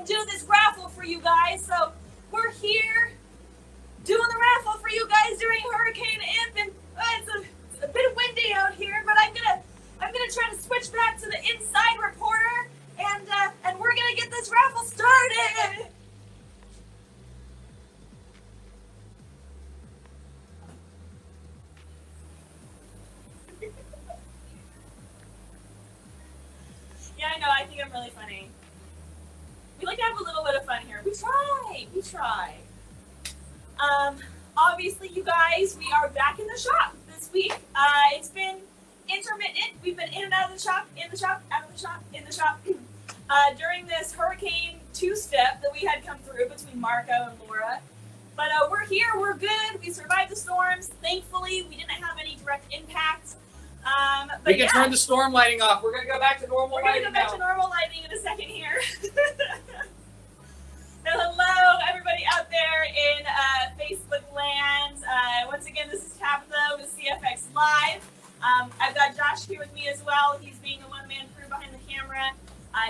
and do this raffle for you guys. So we're here doing the raffle for you guys during Hurricane Imp, and it's a bit windy out here, but I'm gonna try to switch back to the inside reporter, and we're gonna get this raffle started. Yeah, I know. I think I'm really funny. We like to have a little bit of fun here. We try. Obviously, you guys, we are back in the shop this week. It's been intermittent. We've been in and out of the shop, in the shop, out of the shop, in the shop. During this hurricane two-step that we had come through between Marco and Laura. But we're here. We're good. We survived the storms. Thankfully, we didn't have any direct impact. But we can turn the storm lighting off. We're going to go back to normal lighting. We're going to go back to normal lighting in a second here. So hello, everybody out there in Facebook land. Once again, this is Tabitha with CFX Live. I've got Josh here with me as well. He's being a one-man crew behind the camera.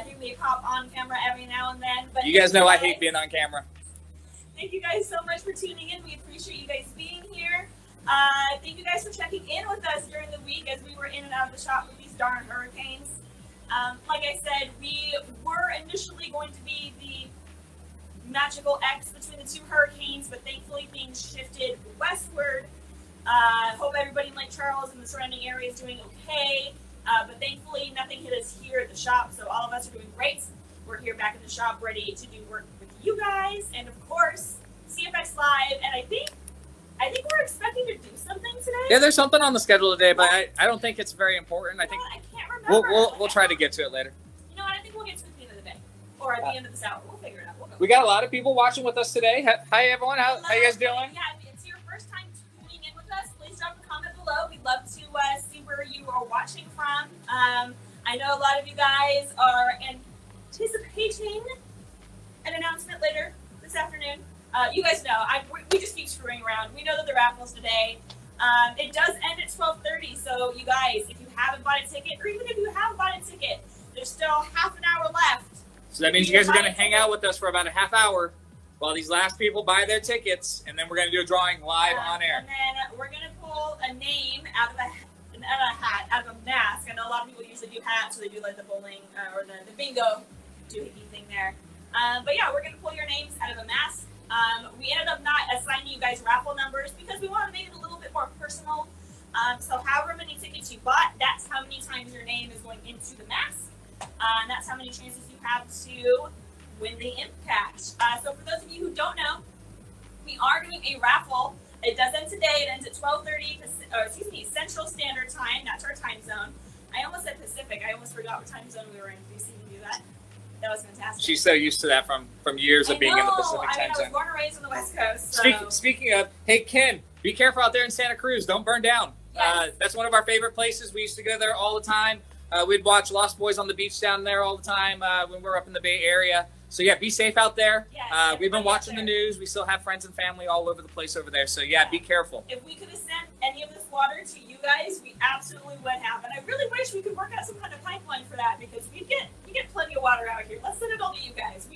He may pop on camera every now and then. But you guys know I hate being on camera. Thank you guys so much for tuning in. We appreciate you guys being here. Thank you guys for checking in with us during the week as we were in and out of the shop with these darn hurricanes. Like I said, we were initially going to be the magical X between the two hurricanes, but thankfully things shifted westward. Hope everybody in Lake Charles and the surrounding area is doing okay. But thankfully nothing hit us here at the shop, so all of us are doing great. We're here back in the shop ready to do work with you guys, and of course, CFX Live, and I think we're expecting to do something today. Yeah, there's something on the schedule today, but I don't think it's very important. I think I can't remember. We'll try to get to it later. You know what? I think we'll get to it at the end of the day, or at the end of this hour. We'll figure it out. We got a lot of people watching with us today. Hi everyone. How you guys doing? Yeah, if it's your first time tuning in with us, please drop a comment below. We'd love to see where you are watching from. I know a lot of you guys are anticipating an announcement later this afternoon. You guys know, we just keep screwing around. We know that the raffle's today. It does end at 12:30, so you guys, if you haven't bought a ticket, or even if you have bought a ticket, there's still half an hour left. So that means you guys are going to hang out with us for about a half hour while these last people buy their tickets, and then we're going to do a drawing live on air. And then we're going to pull a name out of a hat, out of a mask. I know a lot of people usually do hats, so they do like the bowling or the bingo doohickey thing there. But yeah, we're going to pull your names out of a mask. We ended up not assigning you guys raffle numbers because we wanted to make it a little bit more personal. So however many tickets you bought, that's how many times your name is going into the mask. And that's how many chances you have to win the Imp Catch. So for those of you who don't know, we are doing a raffle. It does end today. It ends at 12:30, Central Standard Time. That's our time zone. I almost said Pacific. I almost forgot what time zone we were in. Did you see me do that? That was fantastic. She's so used to that from years of being in the Pacific time zone. I was born and raised on the West Coast. So. Speaking of, hey Ken, be careful out there in Santa Cruz. Don't burn down. Yes. That's one of our favorite places. We used to go there all the time. We'd watch Lost Boys on the beach down there all the time when we were up in the Bay Area. So yeah, be safe out there. Yes, we've been watching the news. We still have friends and family all over the place over there. So yeah, be careful. If we could have sent any of this water to you guys, we absolutely would have. And I really wish we could work out some kind of pipeline for that because we get plenty of water out here. Let's send it all to you guys.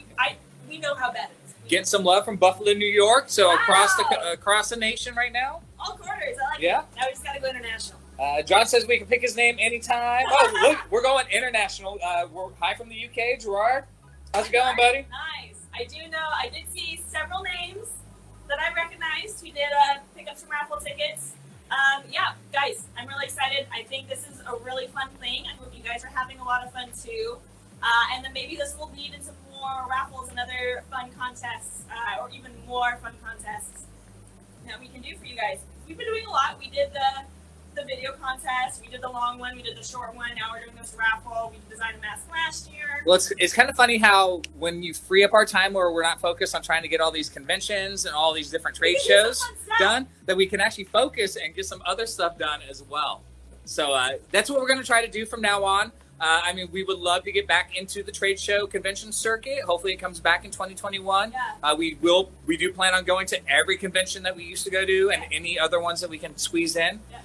We know how bad it is. Getting some love from Buffalo, New York. So across the nation right now. All quarters. I like it. Yeah. Now we just got to go international. John says we can pick his name anytime. Oh, look, we're going international. We're hi from the UK, Gerard. How's it going, buddy? Nice. I did see several names that I recognized who did pick up some raffle tickets. Yeah, guys, I'm really excited. I think this is a really fun thing. I hope you guys are having a lot of fun too. And then maybe this will lead into more raffles and other fun contests, or even more fun contests that we can do for you guys. We've been doing a lot. We did the video contest, we did the long one, we did the short one, now we're doing this raffle. We designed a mask last year. Well, it's kind of funny how when you free up our time where we're not focused on trying to get all these conventions and all these different trade shows done, that we can actually focus and get some other stuff done as well. So that's what we're going to try to do from now on. I mean, we would love to get back into the trade show convention circuit. Hopefully it comes back in 2021. Yeah. We do plan on going to every convention that we used to go to and any other ones that we can squeeze in. Yeah.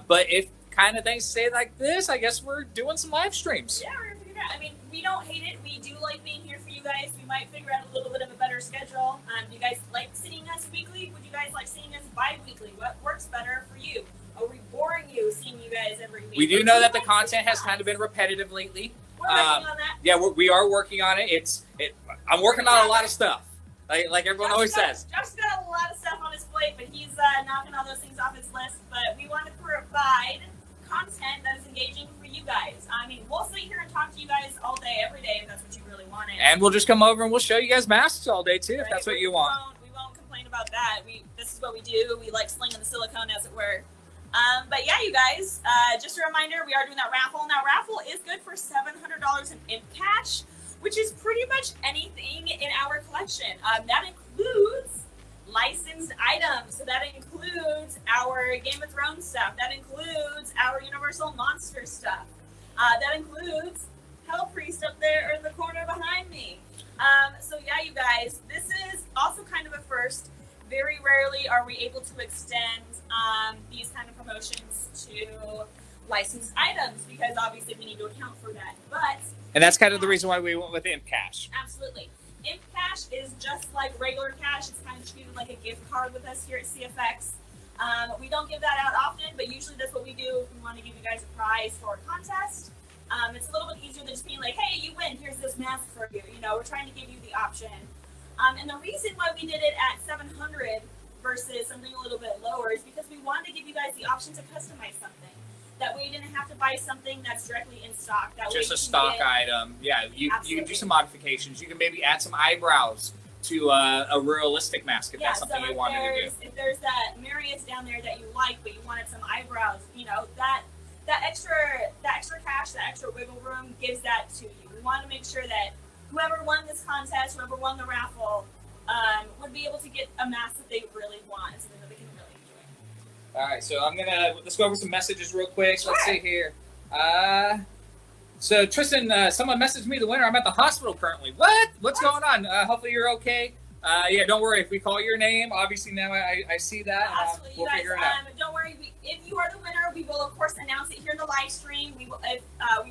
But if kind of things stay like this, I guess we're doing some live streams. Yeah, we're going to figure it Yeah, I mean, we don't hate it. We do like being here for you guys. We might figure out a little bit of a better schedule. Do you guys like seeing us weekly? Would you guys like seeing us bi-weekly? What works better for you? Are we boring you seeing you guys every week? We do know that the content has kind of been repetitive lately. We're working on that. Yeah, we are working on it. I'm working on a lot of stuff, like everyone always says. Josh's got a lot of stuff on his plate, but he's knocking all those things off his list. But we want to provide content that is engaging for you guys. I mean, we'll sit here and talk to you guys all day, every day, if that's what you really wanted. And we'll just come over and we'll show you guys masks all day too, if that's what you want. We won't complain about that. This is what we do. We like slinging the silicone, as it were. But yeah, you guys, just a reminder, we are doing that raffle. Now, raffle is good for $700 in imp cash, which is pretty much anything in our collection. That includes licensed items. So that includes our Game of Thrones stuff. That includes our Universal Monster stuff. That includes Hell Priest up there in the corner behind me. So yeah, you guys, this is also kind of a first. Very rarely are we able to extend these kind of promotions to licensed items because obviously we need to account for that. And that's kind of the reason why we went with imp cash. Absolutely. Imp cash is just like regular cash. It's kind of treated like a gift card with us here at CFX. We don't give that out often, but usually that's what we do if we want to give you guys a prize for a contest. It's a little bit easier than just being like, hey, you win, here's this mask for you. You know, we're trying to give you the option. And the reason why we did it at $700 versus something a little bit lower is because we wanted to give you guys the option to customize something. That way you didn't have to buy something that's directly in stock. That Just way a stock item. Yeah, you can do some modifications. You can maybe add some eyebrows to a realistic mask if that's something you wanted to do. If there's that Marius down there that you like, but you wanted some eyebrows, you know, that extra cash, that extra wiggle room gives that to you. We want to make sure that whoever won this contest, whoever won the raffle, would be able to get a mask that they really want, something that they can really enjoy. All right, so let's go over some messages real quick. So let's see here. So Tristan, someone messaged me the winner. I'm at the hospital currently. What? What's going on? Hopefully you're okay. Yeah, don't worry. If we call your name, obviously now I see that. Absolutely, We'll you guys. figure it out. Don't worry. If you are the winner, we will of course announce it here in the live stream. We will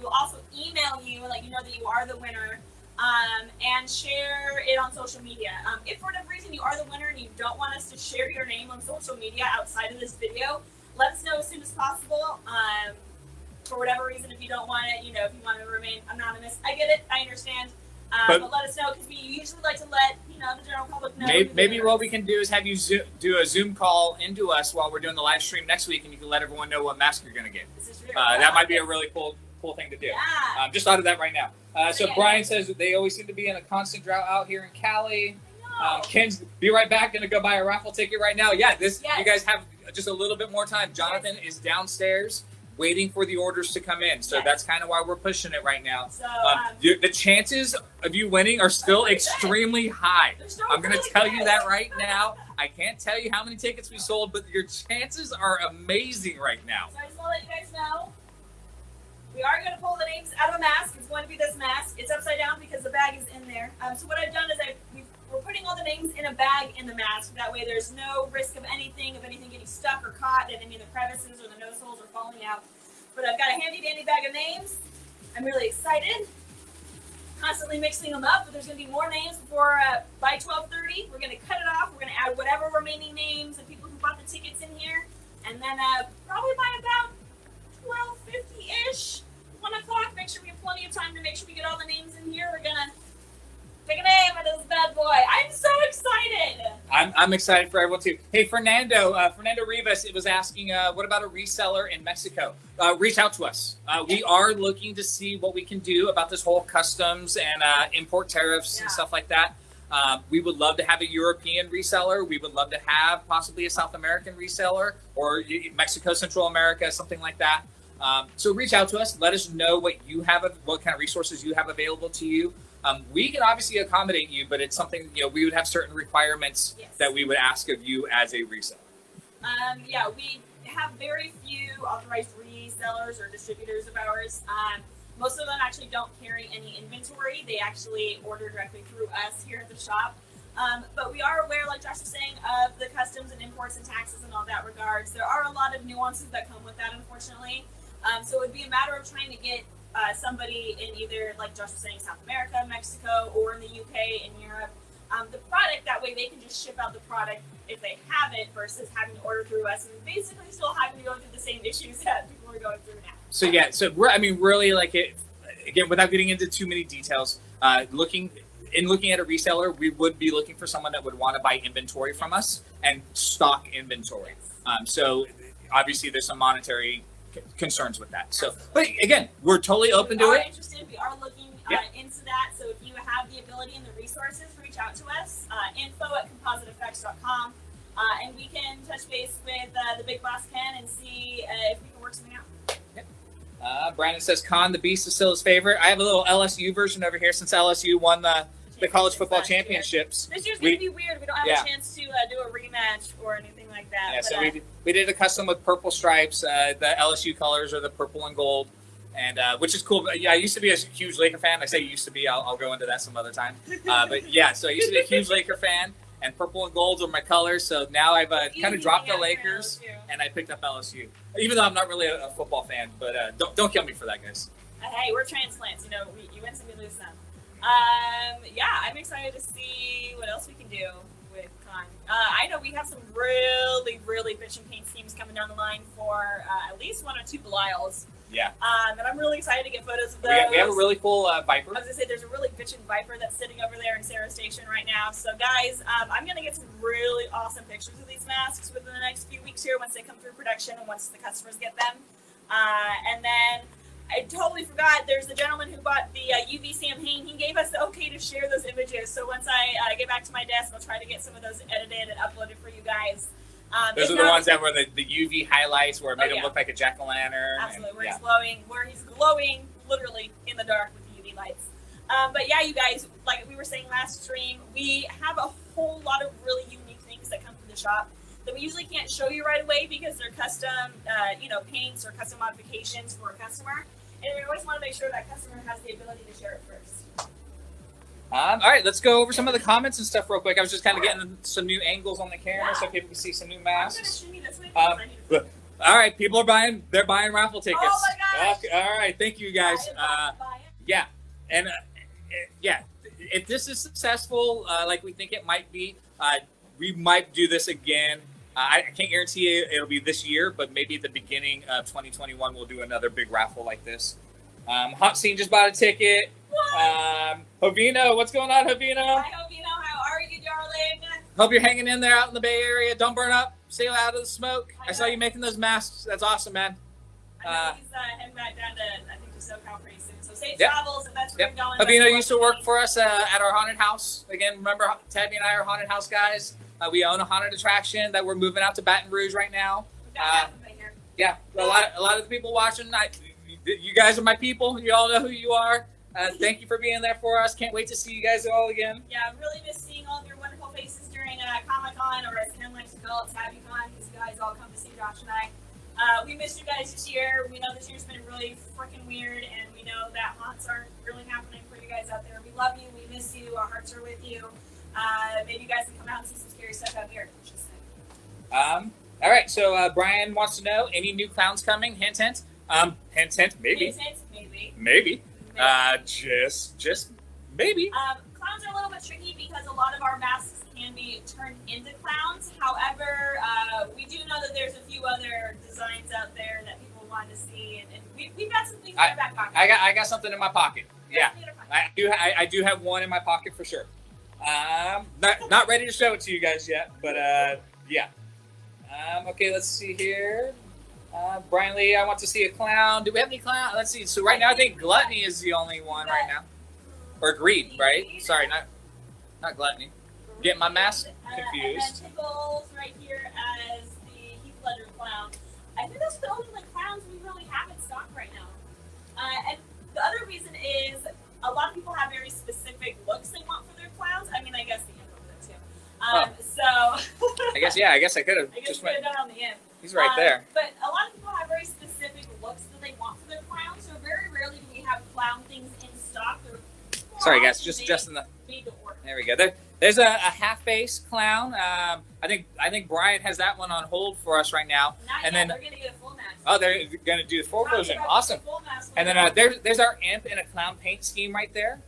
also email you and let you know that you are the winner. And share it on social media. If for whatever reason you are the winner and you don't want us to share your name on social media outside of this video, let us know as soon as possible. For whatever reason, if you don't want it, you know, if you want to remain anonymous, I get it, I understand. But let us know because we usually like to let the general public know. Maybe what we can do is have you do a Zoom call into us while we're doing the live stream next week, and you can let everyone know what mask you're going to get. This is true. That might be a really cool thing to do. Yeah. Just thought of that right now. So Brian says that they always seem to be in a constant drought out here in Cali. Ken's be right back. Gonna go buy a raffle ticket right now. Yeah, you guys have just a little bit more time. Jonathan is downstairs waiting for the orders to come in. So that's kind of why we're pushing it right now. So, the chances of you winning are still extremely high. I'm gonna tell you that right now. I can't tell you how many tickets we sold, but your chances are amazing right now. So I just want to let you guys know. We are going to pull the names out of a mask. It's going to be this mask. It's upside down because the bag is in there. So what I've done is we're putting all the names in a bag in the mask. That way there's no risk of anything getting stuck or caught in any of the crevices or the nose holes or falling out. But I've got a handy dandy bag of names. I'm really excited. Constantly mixing them up, but there's going to be more names before by 12:30. We're going to cut it off. We're going to add whatever remaining names of people who bought the tickets in here. And then probably by about 12:50-ish, 1 o'clock, make sure we have plenty of time to make sure we get all the names in here. We're gonna pick a name out of this bad boy. I'm so excited. I'm excited for everyone too. Hey, Fernando Rivas was asking, what about a reseller in Mexico? Reach out to us. We are looking to see what we can do about this whole customs and import tariffs and stuff like that. We would love to have a European reseller. We would love to have possibly a South American reseller or Mexico, Central America, something like that. So reach out to us. Let us know what you have, what kind of resources you have available to you. We can obviously accommodate you, but it's something, we would have certain requirements that we would ask of you as a reseller. We have very few authorized resellers or distributors of ours. Most of them actually don't carry any inventory. They actually order directly through us here at the shop. But we are aware, like Josh was saying, of the customs and imports and taxes and all that regards. There are a lot of nuances that come with that, unfortunately. So it would be a matter of trying to get somebody in either, like Josh was saying, South America, Mexico, or in the UK and Europe, the product. That way they can just ship out the product if they have it versus having to order through us and basically still having to go through the same issues that people are going through now. So yeah, so I mean, really, like it again, without getting into too many details, looking at a reseller, we would be looking for someone that would want to buy inventory from us and stock inventory. So obviously, there's some monetary concerns with that. So, but again, we're totally open to it. Interested. We are looking into that. So if you have the ability and the resources, reach out to us. info@compositeeffects.com, and we can touch base with the big boss Ken and see if we can work something out. Brandon says Con the Beast is still his favorite. I have a little LSU version over here since LSU won the college football championships. This year's going to be weird. We don't have a chance to do a rematch or anything like that. Yeah, so we did a custom with purple stripes. The LSU colors are the purple and gold, and which is cool. Yeah, I used to be a huge Laker fan. I say used to be. I'll go into that some other time. But yeah, so I used to be a huge Laker fan, and purple and gold are my colors. So now I've kind of dropped the Lakers, and I picked up LSU. Even though I'm not really a football fan, but don't kill me for that, guys. Hey, we're transplants. You know, you win some, you lose some. Yeah, I'm excited to see what else we can do with Con. I know we have some really bitchin' paint schemes coming down the line for at least 1 or 2 Belials. Yeah. And I'm really excited to get photos of those. We have a really cool Viper. I was gonna say there's a really bitchin' Viper that's sitting over there in Sarah Station right now. So guys, I'm gonna get some really awesome pictures of these masks within the next few weeks here once they come through production and once the customers get them. And then I totally forgot, there's the gentleman who bought the UV Samhain. He gave us the okay to share those images. So once I get back to my desk, I'll try to get some of those edited and uploaded for you guys. Those are the ones that were the UV highlights where it made him look like a jack-o'-lantern. Absolutely, where he's glowing literally in the dark with the UV lights. But yeah, you guys, like we were saying last stream, we have a whole lot of really unique things that come from the shop that we usually can't show you right away because they're custom, paints or custom modifications for a customer. And we always want to make sure that customer has the ability to share it first. All right, let's go over some of the comments and stuff real quick. I was just kind of getting some new angles on the camera so people can see some new masks. I'm going to shimmy this way. All right, people are buying raffle tickets. Oh my gosh. Okay, all right, thank you guys. Yeah, and if this is successful, like we think it might be, we might do this again. I can't guarantee it'll be this year, but maybe at the beginning of 2021, we'll do another big raffle like this. Hot Scene just bought a ticket. Hovino, what's going on, Hovino? Hi, Hovino. How are you, darling? Hope you're hanging in there out in the Bay Area. Don't burn up. Stay out of the smoke. I saw you making those masks. That's awesome, man. I know he's heading back down to, I think, to SoCal pretty soon. So safe travels, and that's where you're going. Hovino used to work for us at our haunted house. Again, remember, Tabby and I are haunted house guys. We own a haunted attraction that we're moving out to Baton Rouge right now. Yeah, a lot of the people watching, you guys are my people. You all know who you are. Thank you for being there for us. Can't wait to see you guys all again. Yeah, I really miss seeing all of your wonderful faces during Comic-Con, or as Ken likes to call it, TabbyCon, because you guys all come to see Josh and I. We missed you guys this year. We know this year's been really freaking weird, and we know that haunts aren't really happening for you guys out there. We love you. We miss you. Our hearts are with you. Maybe you guys can come out and see some scary stuff out here. All right, so Brian wants to know, any new clowns coming? Hint, hint. Hint, hint, maybe. Hint, maybe. Maybe. Just maybe. Clowns are a little bit tricky because a lot of our masks can be turned into clowns. However, we do know that there's a few other designs out there that people want to see, and we've got some things in our back pocket. I got something in my pocket. Yeah, I do have one in my pocket for sure. Not ready to show it to you guys yet, but yeah. Okay, let's see here. Brian Lee, I want to see a clown. Do we have any clown? Let's see. So right now, I think Gluttony is the only one right now. Or Greed, right? Sorry, not Gluttony. Get my mask confused. And then Tickles right here as the Heath Ledger clown. I think that's the only clowns we really have in stock right now. And the other reason is a lot of people have very specific looks they want for their clowns. I mean, I guess the imp over there too. So I guess I could have just went. Done on the imp. He's right there. But a lot of people have very specific looks that they want for their clowns. So very rarely do we have clown things in stock. Sorry, guys. Just in the. Made to order. There we go. There's a half-face clown. I think Brian has that one on hold for us right now. Not and yet. then They're gonna get a full mask. oh, they're gonna do the full version. Awesome. And then there's our imp in a clown paint scheme right there.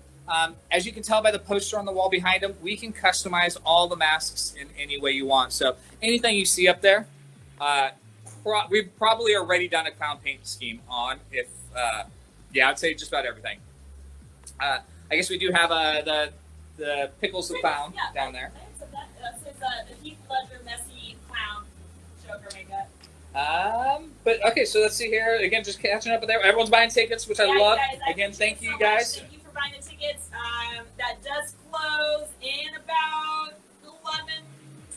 As you can tell by the poster on the wall behind him, we can customize all the masks in any way you want. So anything you see up there, we've probably already done a clown paint scheme on. If yeah, I'd say just about everything. I guess we do have the Pickles the Clown down there. That's the Heath Ledger messy clown Joker makeup. But okay, so let's see here. Again, just catching up with everyone. Everyone's buying tickets, which I love. Guys, again, thank you so guys. Thank you for buying the tickets. That does close in about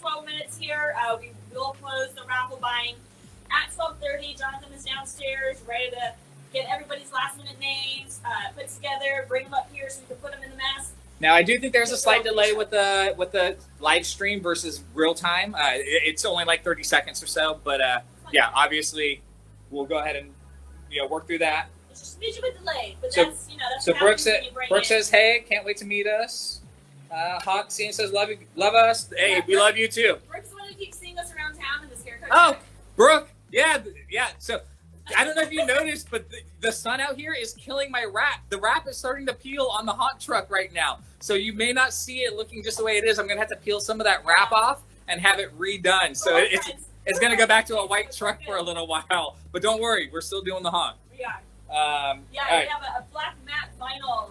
12 minutes here. We will close the raffle buying at 12:30. Jonathan is downstairs, ready to get everybody's last minute names put together, bring them up here so we can put them in the mask. Now, I do think there's a slight delay with the live stream versus real time. It's only like 30 seconds or so, but yeah, obviously we'll go ahead and work through that. It's just a bit of a delay, but So- that's that's So what Brooke, happens when you bring Brooke it. says, "Hey, can't wait to meet us." Hot Scene says, love us." Hey, we love you too. Brooke's the one who keeps seeing us around town in this haircut. Oh, Brooke, yeah. So I don't know if you noticed, but the sun out here is killing my wrap. The wrap is starting to peel on the hot truck right now. So you may not see it looking just the way it is. I'm going to have to peel some of that wrap off and have it redone. So it's going to go back to a white truck for a little while. But don't worry, we're still doing the haunt. We are. All We right. have a black matte vinyl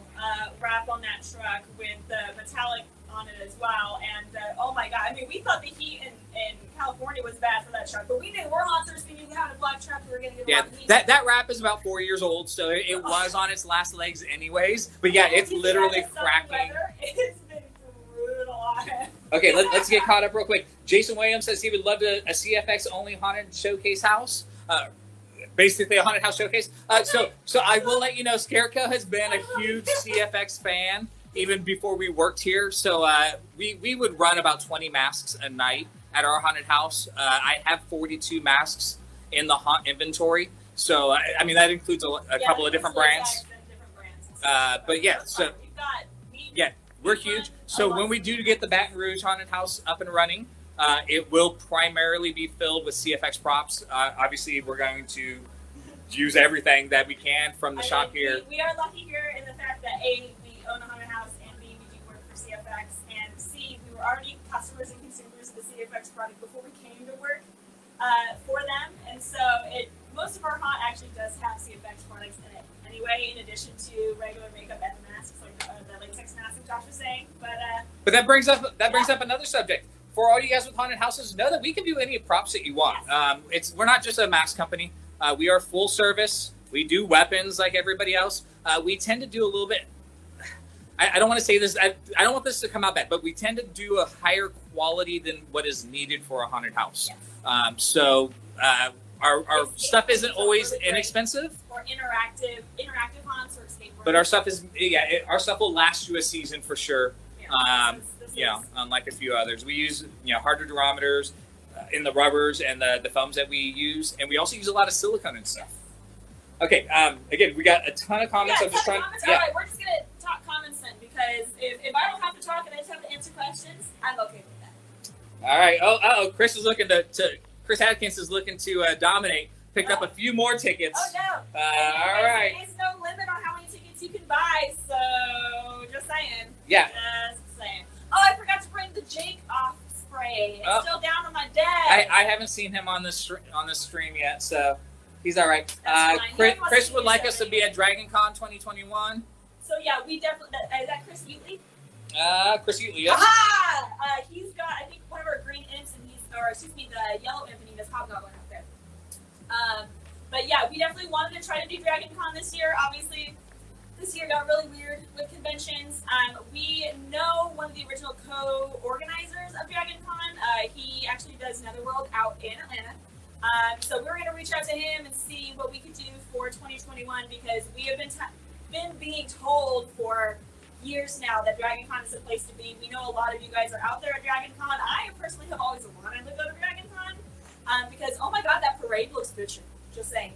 wrap on that truck with the metallic on it as well. And oh my god, I mean, we thought the heat in California was bad for that truck, but we knew we're hunters. We knew we had a black truck. We were going to get a Yeah, lot of heat. that wrap is about 4 years old, so it was on its last legs anyways. But yeah, it's literally cracking. It's been brutal on it. Okay, let's get caught up real quick. Jason Williams says he would love a CFX only haunted showcase house. Basically a haunted house showcase. So I will let you know, Scarecrow has been a huge CFX fan even before we worked here. So we would run about 20 masks a night at our haunted house. I have 42 masks in the haunt inventory. So I mean that includes a couple of different brands. But yeah, so yeah, we're huge. So when we do get the Baton Rouge haunted house up and running, it will primarily be filled with CFX props. Obviously, we're going to use everything that we can from the shop here. We are lucky here in the fact that A, we own a haunted house, and B, we do work for CFX, and C, we were already customers and consumers of the CFX product before we came to work for them, and so most of our haunt actually does have CFX products in it anyway, in addition to regular makeup and the masks, like the latex mask that Josh was saying. But that brings up another subject. For all you guys with haunted houses, know that we can do any props that you want. Yes. We're not just a mask company. We are full service. We do weapons like everybody else. We tend to do a little bit. I don't want to say this. I don't want this to come out bad, but we tend to do a higher quality than what is needed for a haunted house. Yes. So our stuff isn't always inexpensive. Or interactive haunts or escape rooms. But our stuff is our stuff will last you a season for sure. Yeah, Unlike a few others, we use harder durometers in the rubbers and the foams that we use, and we also use a lot of silicone and stuff. Okay, again, we got a ton of comments. I'm just trying. All right, we're just gonna talk comments then, because if I don't have to talk and I just have to answer questions, I'm okay with that. All right. Oh, Chris is looking to Chris Atkins is looking to dominate. Picked up a few more tickets. Oh no! All right. There's no limit on how many tickets you can buy, so just saying. Yeah. Just saying. Oh, I forgot to bring the Jake off spray. It's still down on my desk. I haven't seen him on this stream yet, so he's all right. That's fine. Chris would like us to be at Dragon Con 2021. So yeah, we definitely. Is that Chris Utley? Chris Utley, yes. Aha! He's got, I think, one of our green imps, and the yellow imp, and he does Hobgoblin out there. But yeah, we definitely wanted to try to do Dragon Con this year. Obviously, this year got really weird with conventions. We know one of the original co-organizers of Dragon Con. He actually does Netherworld out in Atlanta. So we're going to reach out to him and see what we could do for 2021, because we have been being told for years now that Dragon Con is the place to be. We know a lot of you guys are out there at Dragon Con. I personally have always wanted to go to Dragon Con because, oh my god, that parade looks bitchin'. Just saying.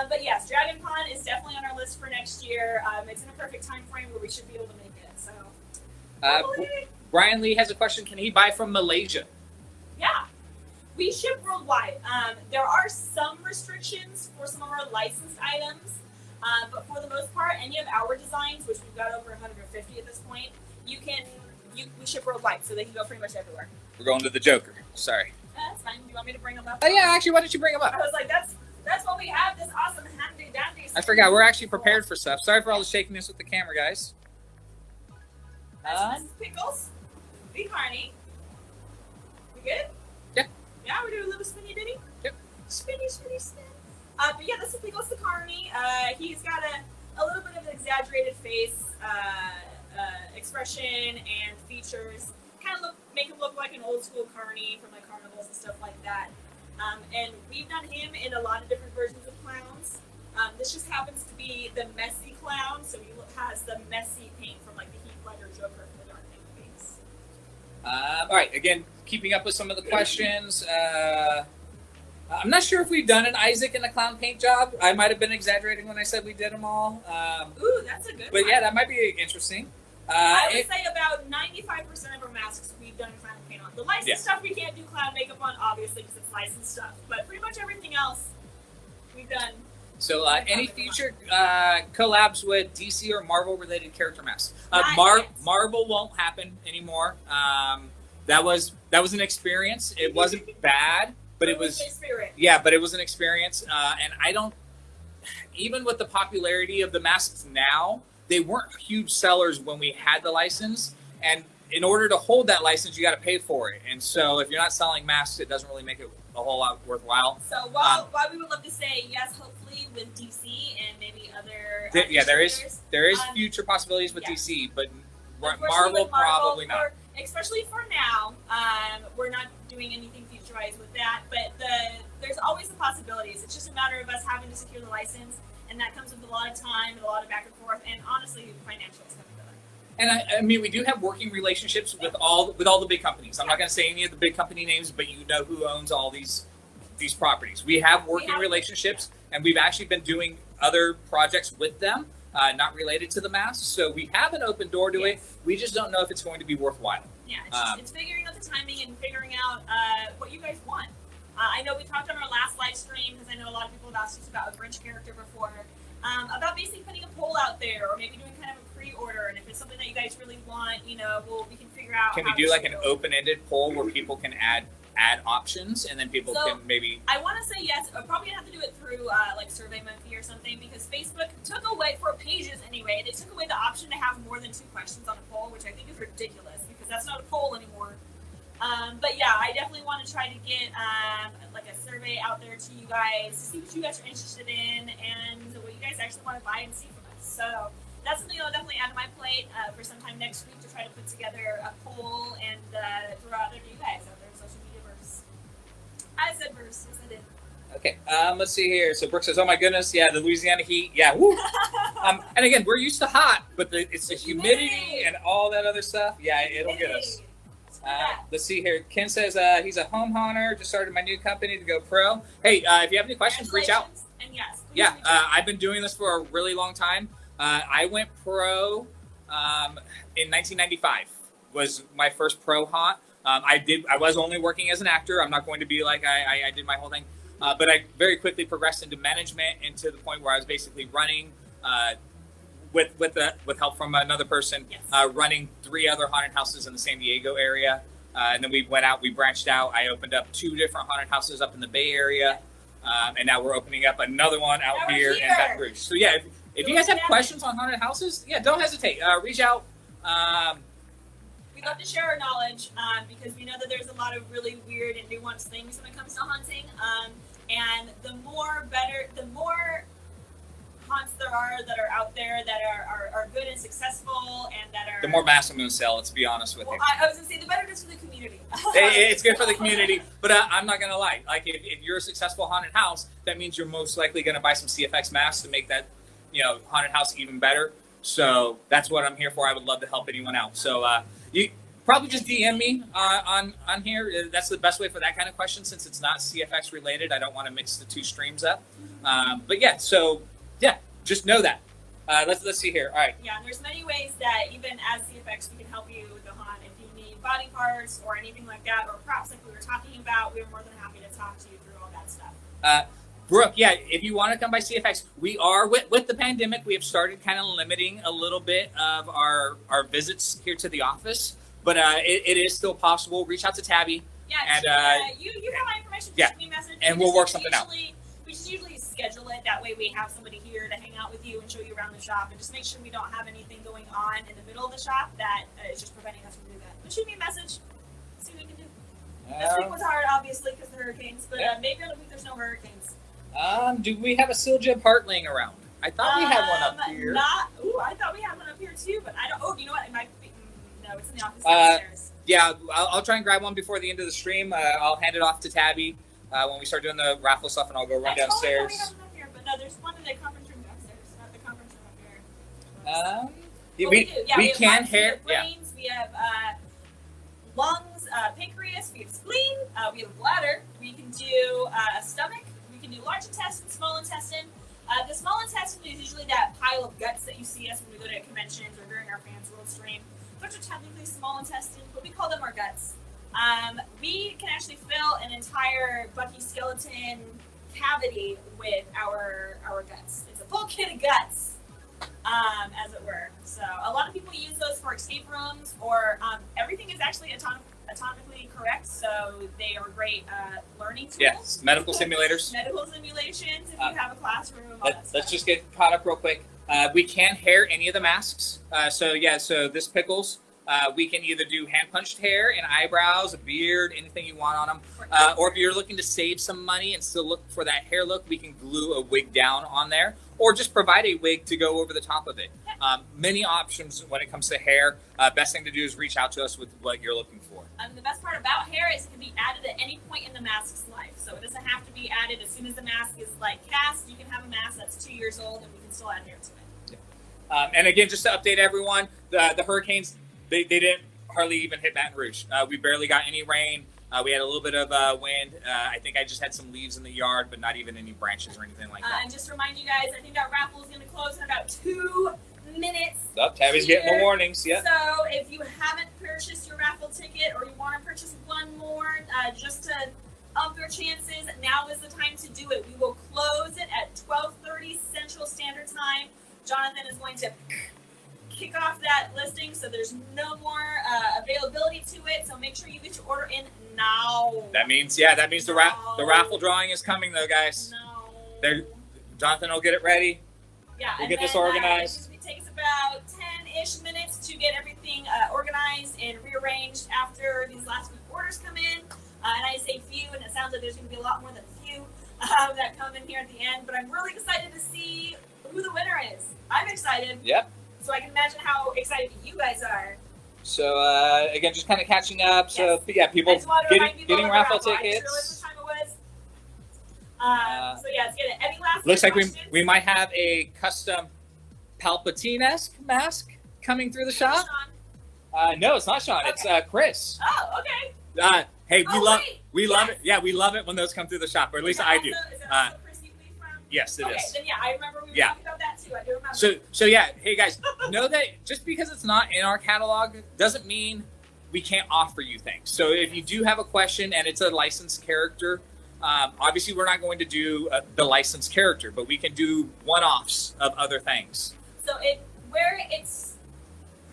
But yes, Dragon Con is definitely on our list for next year. It's in a perfect time frame where we should be able to make it. So Brian Lee has a question. Can he buy from Malaysia? Yeah. We ship worldwide. There are some restrictions for some of our licensed items, but for the most part, any of our designs, which we've got over 150 at this point, we ship worldwide, so they can go pretty much everywhere. We're going to the Joker. Sorry. That's fine. Do you want me to bring them up? Oh yeah, actually, why don't you bring them up? I was like, that's what we have. This awesome handy dandy. I forgot. We're actually prepared for stuff. Sorry for all the shakiness with the camera, guys. This is Pickles. Be Carney. We good? Yeah. Yeah, we're doing a little spinny ditty. Yep. Spinny, spinny, spin. But yeah, this is Pickles the Carney. He's got a little bit of an exaggerated face, expression, and features. Kind of make him look like an old school carny from like carnivals and stuff like that. And we've done him in a lot of different versions of clowns. This just happens to be the messy clown, so he has the messy paint from like the Heath Ledger Joker from the Dark Knight movies. All right, again, keeping up with some of the questions. I'm not sure if we've done an Isaac in the clown paint job. I might have been exaggerating when I said we did them all. Ooh, that's a good But one. yeah, that might be interesting. I would say about 95% of our masks we've done clown paint on. The licensed stuff we can't do clown makeup on, obviously, because it's licensed stuff. But pretty much everything else we've done. So any future collabs with DC or Marvel related character masks? Not yet. Marvel won't happen anymore. That was an experience. It wasn't bad, but it was spirit. yeah, but it was an experience. And I don't, even with the popularity of the masks now, they weren't huge sellers when we had the license. And in order to hold that license, you got to pay for it. And so if you're not selling masks, it doesn't really make it a whole lot worthwhile. So while we would love to say yes, hopefully with DC and maybe other there is future possibilities with DC, but Marvel probably not. Especially for now, we're not doing anything future-wise with that. But there's always the possibilities. It's just a matter of us having to secure the license, and that comes with a lot of time and a lot of back and forth, and honestly, financials coming to that. And I mean, we do have working relationships with all the big companies. I'm not going to say any of the big company names, but you know who owns all these properties. We have working relationships, and we've actually been doing other projects with them, not related to the masks. So we have an open door to it. We just don't know if it's going to be worthwhile. Yeah, it's figuring out the timing and figuring out what you guys want. I know we talked on our last live stream, because I know a lot of people have asked us about a Grinch character before, about basically putting a poll out there, or maybe doing kind of a pre-order, and if it's something that you guys really want, we can figure out. Can we do like an open-ended poll where people can add options, and then people can maybe... I want to say yes. I'm probably going to have to do it through like SurveyMonkey or something, because Facebook took away, for pages anyway, they took away the option to have more than 2 questions on a poll, which I think is ridiculous, because that's not a poll anymore. But yeah, I definitely want to try to get like a survey out there to you guys to see what you guys are interested in and what you guys actually want to buy and see from us. So that's something I'll definitely add to my plate for sometime next week to try to put together a poll and throw out there to you guys out there in social media verse. I said verse, yes I did. Okay, let's see here. So Brooke says, "Oh my goodness, yeah, the Louisiana heat, yeah, woo." And again, we're used to hot, but it's the humidity and all that other stuff. Yeah, it'll get us. Let's see here. Ken says he's a home haunter. Just started my new company to go pro. Hey, if you have any questions, reach out. And yes, yeah, I've been doing this for a really long time. I went pro in 1995. Was my first pro haunt. I was only working as an actor. I'm not going to be like I did my whole thing. But I very quickly progressed into management, and to the point where I was basically running. With help from another person, running 3 other haunted houses in the San Diego area, and then we branched out. I opened up 2 different haunted houses up in the Bay Area, and now we're opening up another one out here in Baton Rouge. So yeah, if you guys have questions on haunted houses, don't hesitate. Reach out. We'd love to share our knowledge because we know that there's a lot of really weird and nuanced things when it comes to haunting, and the more haunts there are that are out there that are good and successful and that are... The more masks I'm going to sell, let's be honest with you. I was going to say, the better it is for the community. It's good for the community, but I'm not going to lie. Like, if you're a successful haunted house, that means you're most likely going to buy some CFX masks to make that, haunted house even better. So that's what I'm here for. I would love to help anyone out. So you probably just DM me on here. That's the best way for that kind of question, since it's not CFX related. I don't want to mix the 2 streams up. But yeah, so... Yeah, just know that. Let's see here. All right. Yeah, and there's many ways that even as CFX we can help you with the haunt if you body parts or anything like that, or props like we were talking about, we're more than happy to talk to you through all that stuff. Brooke, yeah, if you want to come by CFX, we are, with the pandemic, we have started kind of limiting a little bit of our visits here to the office, but it is still possible. Reach out to Tabby. Yeah, and you have my information. Yeah, shoot me a message. and we'll work something out. We just usually schedule it. That way we have somebody here to hang out with you and show you around the shop and just make sure we don't have anything going on in the middle of the shop that is just preventing us from doing that. But shoot me a message. See what we can do. This week was hard, obviously, because of the hurricanes, but maybe on the week there's no hurricanes. Do we have a seal jib heart laying around? I thought we had one up here. I thought we had one up here too, but I don't. Oh, you know what? It might be. No, it's in the office downstairs. Yeah, I'll try and grab one before the end of the stream. I'll hand it off to Tabby when we start doing the raffle stuff, and I'll go run downstairs. We have one up here, but no, there's one in the conference room downstairs, not the conference room up here. We can hair. We have brains, we have lungs, pancreas, we have spleen, we have bladder. We can do a stomach. We can do large intestine, small intestine. The small intestine is usually that pile of guts that you see us when we go to conventions or during our Fans World stream. Those are technically small intestine, but we call them our guts. We can actually fill an entire Bucky skeleton cavity with our guts. It's a full kit of guts, as it were. So a lot of people use those for escape rooms, or everything is actually atomically correct, so they are great learning tools. Yes, medical simulators. Medical simulations, if you have a classroom. Let's just get caught up real quick. We can hair any of the masks. So this Pickles, we can either do hand-punched hair and eyebrows, a beard, anything you want on them. Or if you're looking to save some money and still look for that hair look, we can glue a wig down on there, or just provide a wig to go over the top of it. Many options when it comes to hair. Best thing to do is reach out to us with what you're looking for. The best part about hair is it can be added at any point in the mask's life. So it doesn't have to be added as soon as the mask is cast. You can have a mask that's 2 years old and we can still add hair to it. And again, just to update everyone, the hurricanes, they didn't hardly even hit Baton Rouge. We barely got any rain. We had a little bit of wind. I think I just had some leaves in the yard, but not even any branches or anything like that. And just to remind you guys, I think that raffle is going to close in about 2 minutes. Tabby's getting more warnings. Yeah. So if you haven't purchased your raffle ticket, or you want to purchase one more, just to up your chances, now is the time to do it. We will close it at 12:30 Central Standard Time. Jonathan is going to kick off that listing, so there's no more availability to it. So make sure you get your order in now. That means the raffle drawing is coming, though, guys. No. Jonathan will get it ready. Yeah, we'll get this organized. It takes about 10-ish minutes to get everything organized and rearranged after these last few orders come in. And I say few, and it sounds like there's going to be a lot more than few that come in here at the end. But I'm really excited to see who the winner is. I'm excited. Yep. So I can imagine how excited you guys are. So again, just kind of catching up. Yes. So yeah, people getting raffle tickets. I just realized what time it was. So yeah, let's get it. Any last looks like questions? we might have a custom Palpatine-esque mask coming through the shop. No, it's not Sean. Okay. It's Chris. Oh, okay. Hey, we love it. Yeah, we love it when those come through the shop, or at least I do. Is that also Chris you leave from? Yes, it is. Okay, then yeah, I remember we were talking about that too. I do remember. So yeah, hey guys, know that just because it's not in our catalog doesn't mean we can't offer you things. So if you do have a question and it's a licensed character, obviously we're not going to do the licensed character, but we can do one-offs of other things. So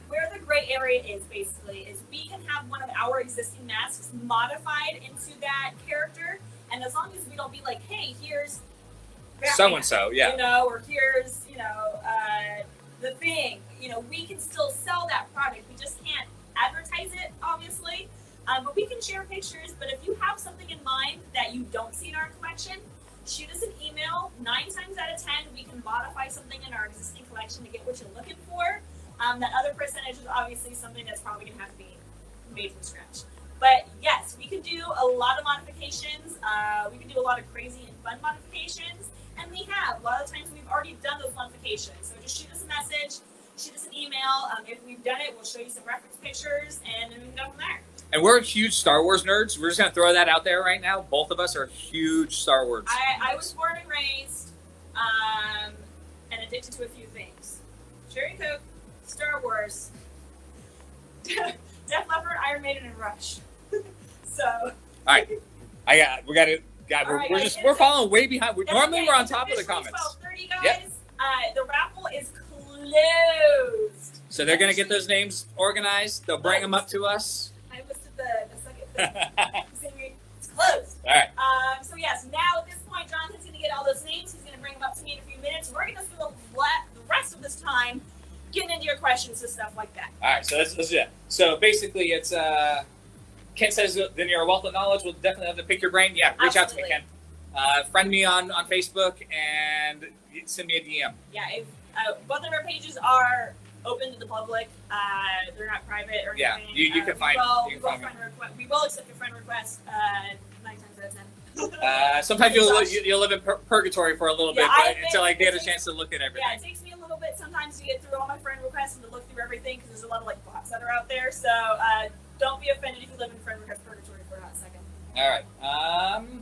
where the gray area is basically is we can have one of our existing masks modified into that character, and as long as we don't be like, hey, here's so and so, yeah, or here's the thing, we can still sell that product. We just can't advertise it, obviously, but we can share pictures. But if you have something in mind that you don't see in our collection, shoot us an email. 9 times out of 10, we can modify something in our existing collection to get what you're looking for. That other percentage is obviously something that's probably going to have to be made from scratch. But yes, we can do a lot of modifications. We can do a lot of crazy and fun modifications. And we have. A lot of times we've already done those modifications. So just shoot us a message, shoot us an email. If we've done it, we'll show you some reference pictures, and then we can go from there. And we're huge Star Wars nerds. We're just going to throw that out there right now. Both of us are huge Star Wars nerds. I was born and raised and addicted to a few things. Cherry Coke, Star Wars, Def Leppard, Iron Maiden, and Rush. So. All right, we're following way behind. Normally we're on top of the comments. 12:30, guys. Yep. The raffle is closed. So they're gonna get those names organized. They'll bring them up to us. I listed the second thing. It's closed. All right. So yes, now at this point, Jonathan's gonna get all those names. He's gonna bring them up to me in a few minutes. We're gonna spend the rest of this time getting into your questions and stuff like that. All right. So let's do that. So basically, it's Ken says then you're a wealth of knowledge. We'll definitely have to pick your brain. Yeah, reach out to me, Ken. Friend me on Facebook and send me a DM. Yeah, both of our pages are open to the public. They're not private or anything. Yeah, you can find me. We will accept your friend request 9 times out of 10. Sometimes you'll live in purgatory for a little bit until I get a chance to look at everything. Yeah, it takes me a little bit sometimes to get through all my friend requests and to look through everything because there's a lot of bots that are out there. So don't be offended if you live in friend request purgatory for a hot second. All right.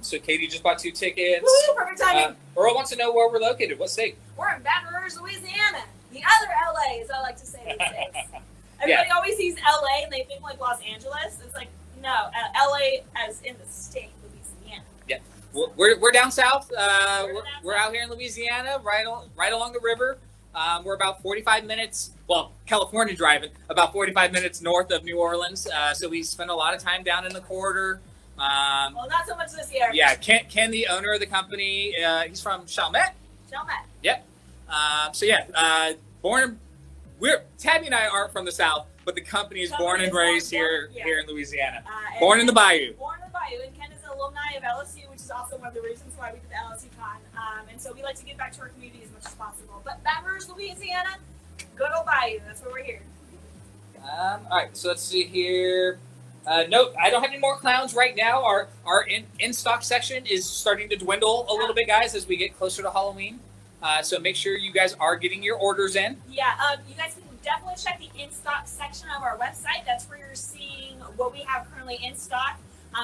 So Katie just bought 2 tickets. Woo, perfect timing. Earl wants to know where we're located. What state? We're in Baton Rouge, Louisiana. The other LA, as I like to say these days. Everybody always sees LA and they think like Los Angeles. It's like, no, LA as in the state, Louisiana. Yeah. We're down south. We're out here in Louisiana, right along the river. We're about 45 minutes, California driving, about 45 minutes north of New Orleans. So we spend a lot of time down in the corridor. Well, not so much this year. Yeah, Ken, the owner of the company, he's from Chalmette. Chalmette. Yep. Tabby and I aren't from the South, but the company is born and raised here in Louisiana. Born in the Bayou. Born in the Bayou, and Ken is an alumni of LSU, which is also one of the reasons why we did the LSU Con. And so we like to give back to our community as much as possible. But Baton Rouge, Louisiana, good old Bayou. That's where we're here. All right, so let's see here. No, I don't have any more clowns right now. Our in-stock section is starting to dwindle a little bit, guys, as we get closer to Halloween. So make sure you guys are getting your orders in. Yeah, you guys can definitely check the in-stock section of our website. That's where you're seeing what we have currently in stock.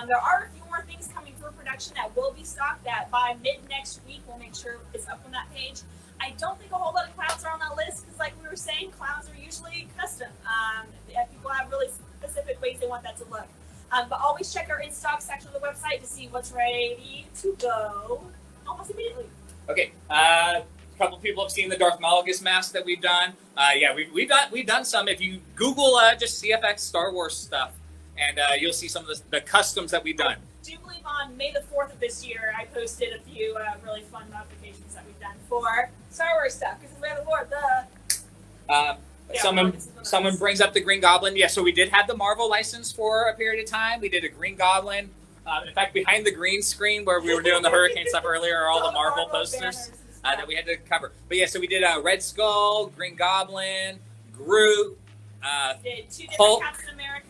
There are a few more things coming through production that will be stocked that by mid-next week we'll make sure it's up on that page. I don't think a whole lot of clowns are on that list because like we were saying, clowns are usually custom. People have really specific ways they want that to look. But always check our in-stock section of the website to see what's ready to go almost immediately. Okay, a couple people have seen the Darth Malgus mask that we've done. We've done some. If you Google just CFX Star Wars stuff, and you'll see some of the customs that we've done. I do believe on May the 4th of this year, I posted a few really fun modifications that we've done for Star Wars stuff. Because May the 4th, Someone brings up the Green Goblin. Yeah, so we did have the Marvel license for a period of time. We did a Green Goblin. In fact, behind the green screen where we were doing the hurricane stuff earlier are all the Marvel posters that we had to cover. But yeah, so we did Red Skull, Green Goblin, Groot, did 2 different Hulk. Captain America.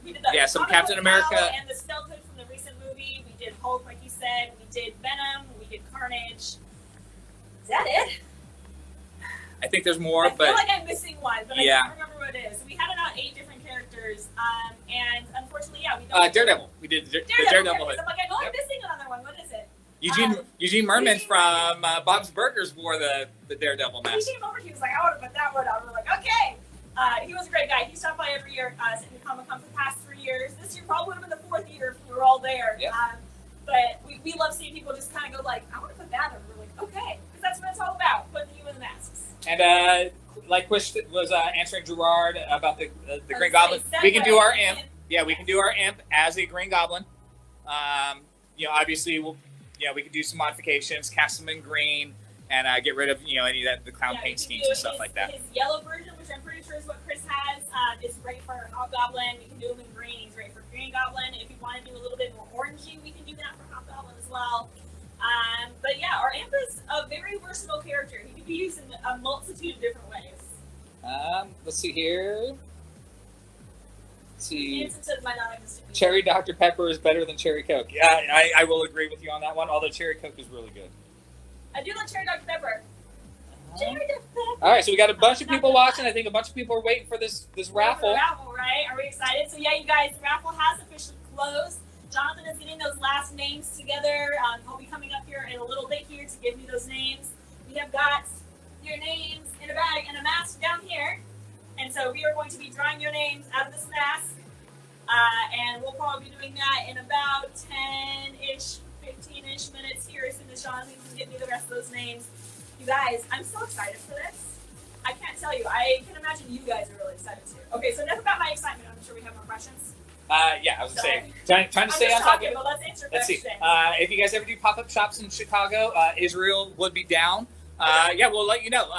We did some Captain America. And the Stealth Hood from the recent movie. We did Hulk, like you said. We did Venom. We did Carnage. Is that it? I think there's more, I feel like I'm missing one, but I can't remember what it is. So we had about 8 different characters, and unfortunately, we don't. Daredevil. We did the Daredevil hood. I'm like, I know I'm missing another one. What is it? Eugene Merman from Bob's Burgers wore the Daredevil mask. He came over. He was like, I want to put that one on. We're like, okay. He was a great guy. He stopped by every year at the Comic-Con for the past 3 years. This year probably would have been the 4th year if we were all there. Yep. But we love seeing people just kind of go like, I want to put that on. We're like, okay, because that's what it's all about, putting you in the masks. And like Quish was answering Gerard about the Green Goblin, we can do our imp. Yeah, we can do our imp as a Green Goblin. Obviously we can do some modifications, cast them in green, and get rid of any of the clown paint schemes and stuff like that. His yellow version, which I'm pretty sure is what Chris has, is great for Hobgoblin. We can do him in green. He's great for Green Goblin. If you want to do a little bit more orangey, we can do that for Hobgoblin as well. But yeah, our imp is a very versatile character. He can be used in a multitude of different ways. Let's see here. See, my non-existent Cherry Dr. Pepper is better than Cherry Coke. Yeah, I will agree with you on that one, although Cherry Coke is really good. I do like Cherry Dr. Pepper. Cherry Dr. Pepper. All right, so we got a bunch of people watching. I think a bunch of people are waiting for this raffle. Raffle, right? Are we excited? So yeah, you guys, the raffle has officially closed. Jonathan is getting those last names together. He'll be coming up here in a little bit here to give me those names. We have got your names in a bag and a mask down here. And so So we are going to be drawing your names out of this mask, and we'll probably be doing that in about 10-ish, 15-ish minutes here as soon as Jonathan can get me the rest of those names. You guys, I'm so excited for this. I can't tell you. I can imagine you guys are really excited too. Okay, so enough about my excitement. I'm sure we have more questions. Yeah, I was gonna say, trying to stay on top of it. But let's answer Let's see. questions. If you guys ever do pop-up shops in Chicago, Israel would be down. Yeah, we'll let you know.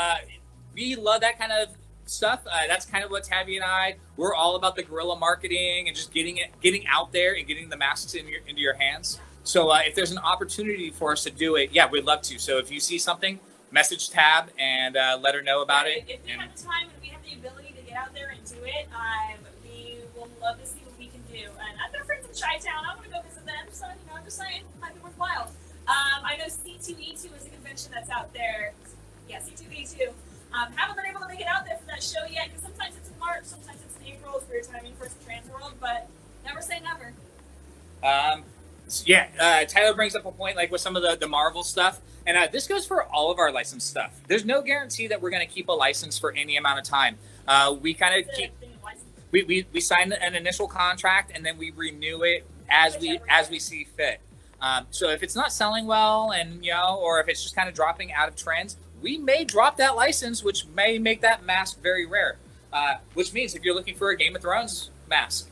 We love that kind of stuff. That's kind of what Tabby and we're all about the guerrilla marketing and just getting out there and getting the masks into your hands. So if there's an opportunity for us to do it, yeah, we'd love to. So if you see something, message Tab and let her know about it. If we have the time and we have the ability to get out there and do it, we will love to see what we can do. And I've got friends in Chi-Town. I want to go visit them. So, I'm just saying, it might be worthwhile. I know C2E2 is a convention that's out there. Yeah, C2E2. Haven't been able to make it out there for that show yet, because sometimes it's in March, sometimes it's in April. It's weird timing for Trans World, but never say never. Tyler brings up a point like with some of the Marvel stuff, and this goes for all of our licensed stuff. There's no guarantee that we're going to keep a license for any amount of time. We kind of keep we sign an initial contract and then we renew it as we see fit. So if it's not selling well, and or if it's just kind of dropping out of trends, we may drop that license, which may make that mask very rare. Which means if you're looking for a Game of Thrones mask,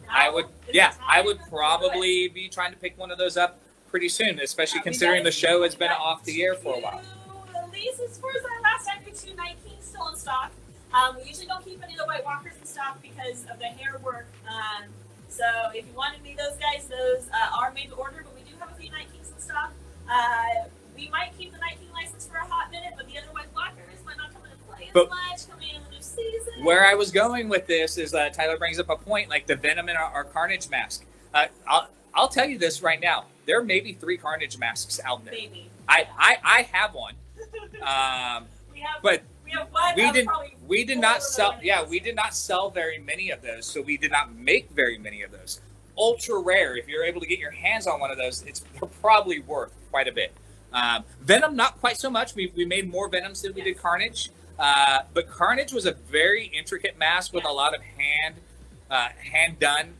I would probably be trying to pick one of those up pretty soon, especially considering the show has been off the air for a while. At least as far as our last time, we have 2 Night Kings still in stock. We usually don't keep any of the White Walkers in stock because of the hair work. So if you want any of those guys, those are made to order, but we do have a few Night Kings in stock. We might keep the Night King license for a hot minute, but the other White Walkers might not come into play as much coming in the new season. Where I was going with this is Tyler brings up a point like the Venom and our Carnage mask. I'll tell you this right now. There may be 3 Carnage masks out there. Maybe. I have one. But we did not sell. Yeah, we did not sell very many of those, so we did not make very many of those. Ultra rare. If you're able to get your hands on one of those, they're probably worth quite a bit. Venom, not quite so much. We made more Venoms than we did Carnage. But Carnage was a very intricate mask with a lot of hand done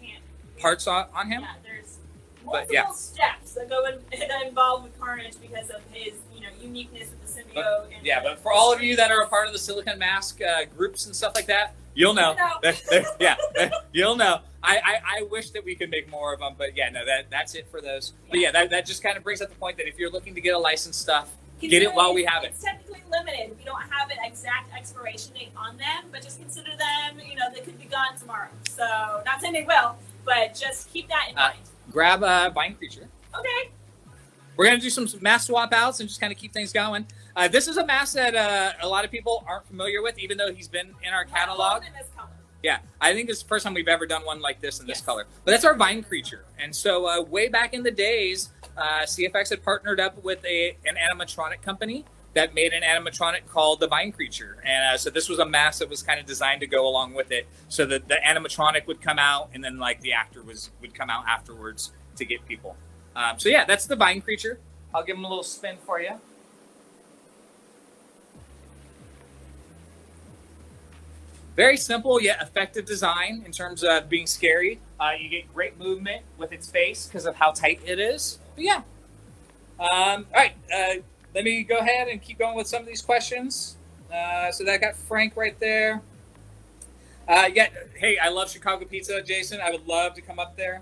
parts on him. Yeah, there's multiple steps that that involve with Carnage because of his uniqueness with the symbiote. But for all of you that are a part of the Silicon Mask groups and stuff like that, you'll know. You'll know. I wish that we could make more of them, but that's it for those. But that just kind of brings up the point that if you're looking to get a licensed stuff, get it while we have it. It's technically limited. We don't have an exact expiration date on them, but just consider them, they could be gone tomorrow. So, not saying they will, but just keep that in mind. Grab a Vine Creature. Okay. We're going to do some mask swap outs and just kind of keep things going. This is a mask that a lot of people aren't familiar with, even though he's been in our catalog. In this color. Yeah, I think it's the first time we've ever done one like this in this color. But that's our Vine Creature. And so way back in the days, CFX had partnered up with an animatronic company that made an animatronic called the Vine Creature. And so this was a mask that was kind of designed to go along with it, so that the animatronic would come out and then like the actor would come out afterwards to get people. So that's the Vine Creature. I'll give him a little spin for you. Very simple yet effective design in terms of being scary. You get great movement with its face because of how tight it is. But all right. Let me go ahead and keep going with some of these questions. So that got Frank right there. Hey, I love Chicago pizza, Jason. I would love to come up there.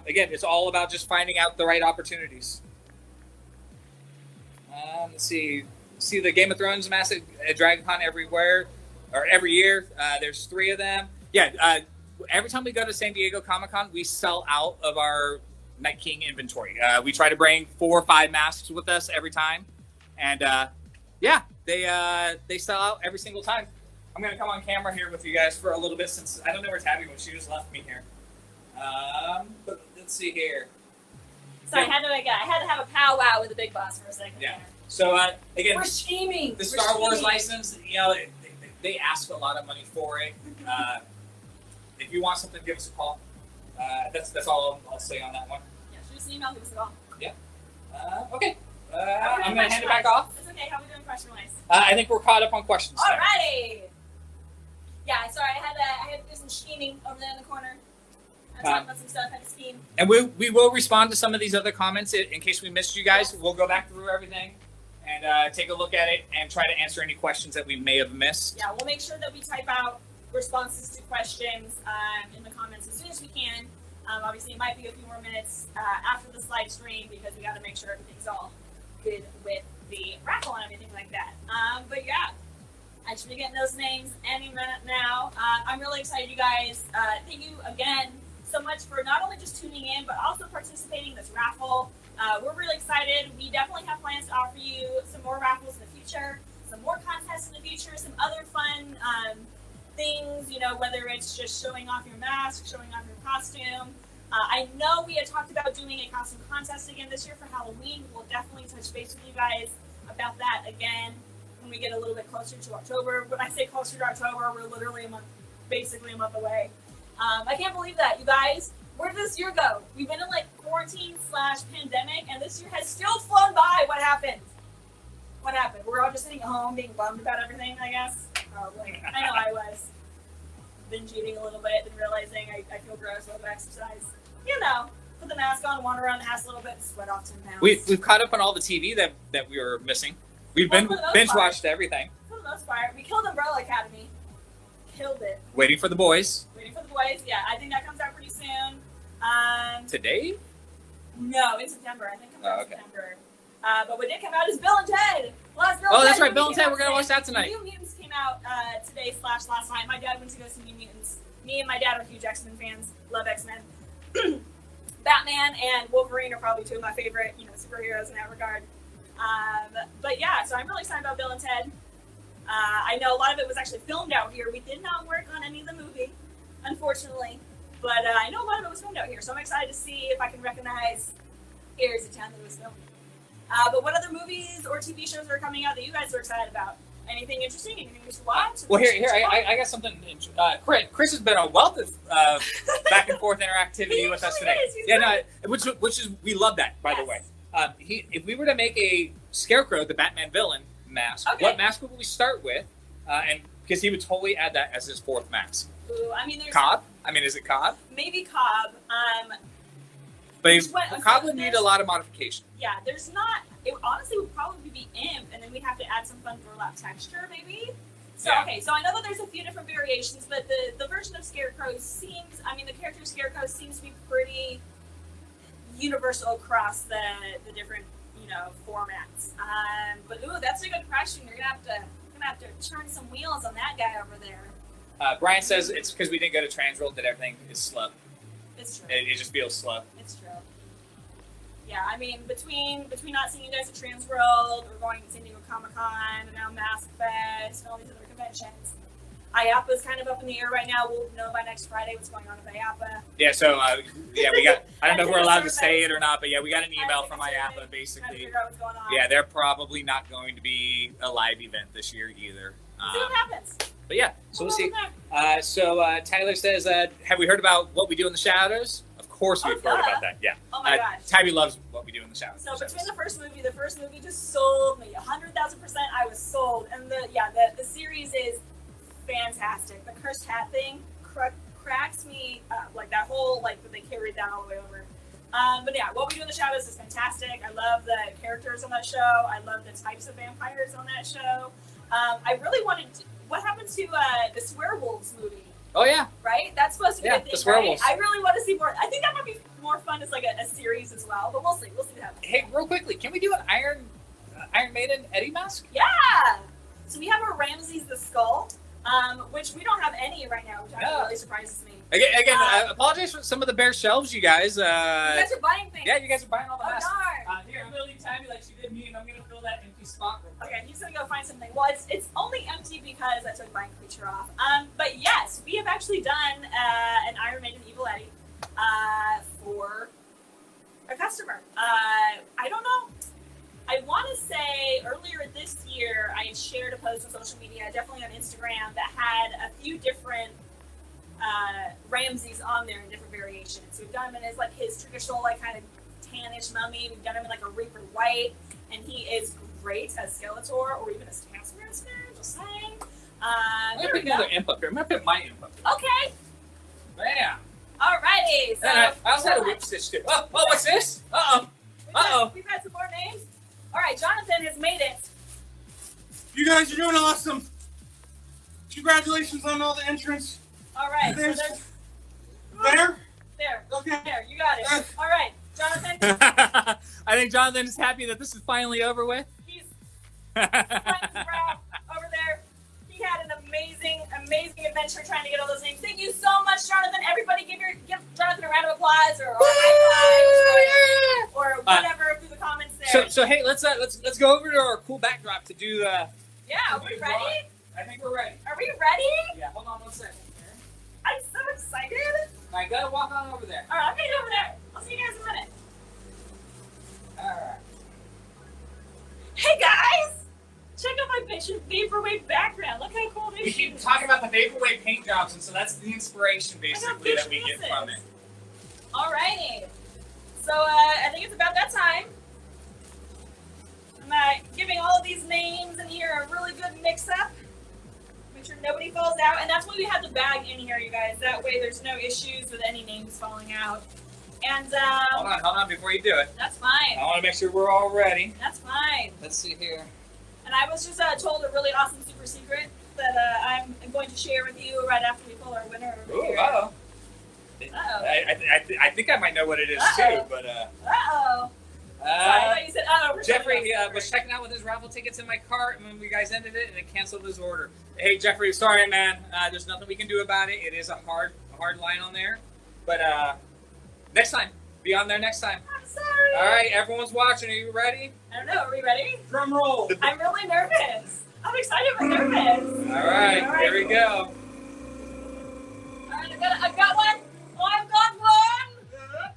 Again, it's all about just finding out the right opportunities. Let's see. See the Game of Thrones massive DragonCon every year. There's 3 of them. Every time we go to San Diego Comic-Con, we sell out of our Night King inventory. We try to bring 4 or 5 masks with us every time, and they sell out every single time. I'm gonna come on camera here with you guys for a little bit since I don't know where Tabby was. She just left me here. But let's see here. Sorry, I had to have a powwow with the big boss for a second. Yeah. So again, we're scheming. The Star Wars license, they ask a lot of money for it. If you want something, give us a call. That's all I'll say on that one. Yeah, shoot us an email, give us a call. Yeah. Okay. I'm going to hand it back off. It's okay. How are we doing question-wise? I think we're caught up on questions. Alrighty. Yeah, sorry, I had to do some scheming over there in the corner. I was talking about some stuff, I had to scheme. And we will respond to some of these other comments in case we missed you guys. We'll go back through everything and take a look at it and try to answer any questions that we may have missed. Yeah, we'll make sure that we type out responses to questions in the comments as soon as we can. Obviously, it might be a few more minutes after the live stream because we got to make sure everything's all good with the raffle and everything like that. But yeah, I should be getting those names any minute now. I'm really excited, you guys. Thank you again so much for not only just tuning in, but also participating in this raffle. We're really excited. We definitely have plans to offer you some more raffles in the future, some more contests in the future, some other fun things, you know, whether it's just showing off your mask, showing off your costume. I know we had talked about doing a costume contest again this year for Halloween. We'll definitely touch base with you guys about that again when we get a little bit closer to October. When I say closer to October, we're literally basically a month away. I can't believe that, you guys. Where did this year go? We've been in like quarantine/pandemic, and this year has still flown by. What happened? What happened? We're all just sitting at home being bummed about everything, I guess. Probably. I know I was. Binge eating a little bit and realizing I feel gross without exercise. You know, put the mask on, wander around the house a little bit, sweat off 10 pounds. We've caught up on all the TV that we were missing. We've binge watched everything. For the most part. We killed Umbrella Academy. Killed it. Waiting for the boys. Waiting for the boys. Yeah, I think that comes out pretty soon. Today? No, in September. I think it comes out in okay. September. But what did come out is Bill and Ted. That's right. Bill and Ted. We're going to watch that tonight. New Mutants came out today/last night. My dad went to go see New Mutants. Me and my dad are huge X-Men fans. Love X-Men. Batman and Wolverine are probably two of my favorite, superheroes in that regard. But yeah, so I'm really excited about Bill and Ted. I know a lot of it was actually filmed out here. We did not work on any of the movie, unfortunately. But I know a lot of it was filmed out here, so I'm excited to see if I can recognize areas of town that it was filmed. But what other movies or TV shows are coming out that you guys are excited about? Anything interesting? Anything we should watch? Well, here, I got something. Chris has been a wealth of back and forth interactivity with us today. Which is we love that, by the way. If we were to make a Scarecrow, the Batman villain mask, what mask would we start with? And because he would totally add that as his fourth mask. Ooh, I mean, there's Cobb. I mean, is it Cobb? Maybe Cobb. But Cobb would need a lot of modification. Yeah, there's not. It honestly would probably be Imp, and then we'd have to add some fun burlap texture, maybe. So okay, so I know that there's a few different variations, but the version of Scarecrow seems. I mean, the character Scarecrow seems to be pretty universal across the different formats. But ooh, that's a good question. You're gonna have to turn some wheels on that guy over there. Brian says it's because we didn't go to Transworld that everything is slow. It's true. It just feels slow. It's true. Yeah, I mean, between not seeing you guys at Transworld, or going to San Diego Comic-Con, and now Mask Fest, and all these other conventions, IAPA's kind of up in the air right now. We'll know by next Friday what's going on with IAPA. Yeah, so we got. I don't know if we're allowed to say it or not, but yeah, we got an email from IAPA basically. Figure out what's going on. Yeah, they're probably not going to be a live event this year either. See what happens. But yeah, so we'll see. Tyler says, have we heard about What We Do in the Shadows? Of course we've heard about that, yeah. Oh my gosh. Tabby loves What We Do in the Shadows. So between the first movie just sold me 100,000%. I was sold. And the series is fantastic. The cursed hat thing cracks me up. Like that whole, that they carried that all the way over. But yeah, What We Do in the Shadows is fantastic. I love the characters on that show. I love the types of vampires on that show. I really wanted to, what happened to the Swearwolves movie? Oh yeah. Right? That's supposed to be a thing, the Swearwolves. Right? I really want to see more. I think that might be more fun as like a series as well, but we'll see. We'll see what happens. Hey, real quickly, can we do an Iron Maiden Eddie mask? Yeah! So we have our Ramses the Skull, which we don't have any right now, which actually really surprises me. Again, I apologize for some of the bare shelves, you guys. You guys are buying things. Yeah, you guys are buying all the masks. Darn. Here, I'm going to leave Tabby like she did me, and I'm going to fill that empty spot real quick. Okay, he's going to go find something. Well, it's only empty because I took Vine Creature off. But yes, we have actually done an Iron Maiden Evil Eddie for a customer. I don't know. I want to say earlier this year, I had shared a post on social media, definitely on Instagram, that had a few different Ramses on there in different variations. So we've done him in his traditional kind of tannish mummy. We've done him in a Reaper White, and he is great as Skeletor or even as Taskmaster. Just saying. put another input here. I'm gonna put my input. Okay. Bam. Alrighty. So And I also had a whip stitch too. Oh, what's this? We've had some more names. All right, Jonathan has made it. You guys are doing awesome. Congratulations on all the entrants. All right. There's- So There? there. Okay. There. You got it. All right, Jonathan. I think Jonathan is happy that this is finally over with. He's flying around over there. He had an amazing adventure trying to get all those names. Thank you so much, Jonathan. Everybody, give Jonathan a round of applause or a high five or whatever through the comments there. So hey, let's go over to our cool backdrop to do. Yeah, are we ready? I think we're ready. Are we ready? Yeah, hold on 1 second here. I'm so excited. I gotta walk on over there. All right, I'm gonna go over there. I'll see you guys in a minute. All right. Hey guys! Check out my vaporwave background. Look how cool We this keep is. talking about the vaporwave paint jobs, and so that's the inspiration basically that we get from it. Alrighty. So I think it's about that time. I'm giving all of these names in here a really good mix-up. Make sure nobody falls out. And that's why we have the bag in here, you guys. That way there's no issues with any names falling out. And Hold on, before you do it. that's fine. I want to make sure we're all ready. That's fine. Let's see here. And I was just told a really awesome super secret that I'm going to share with you right after we pull our winner over Ooh, here. uh-oh. Uh-oh. I think I might know what it is Uh-oh. too, but Uh-oh. Sorry, I thought you said uh-oh. Jeffrey was checking out with his raffle tickets in my cart, and when we guys ended it, and it canceled his order. Hey, Jeffrey, sorry, man. There's nothing we can do about it. It is a hard line on there, but next time, be on there next time. I'm sorry. All right, everyone's watching. Are you ready? I don't know. Are we ready? Drum roll. I'm really nervous. I'm excited but nervous. All right, here we go. All right, I've got one. Oh, I've got one.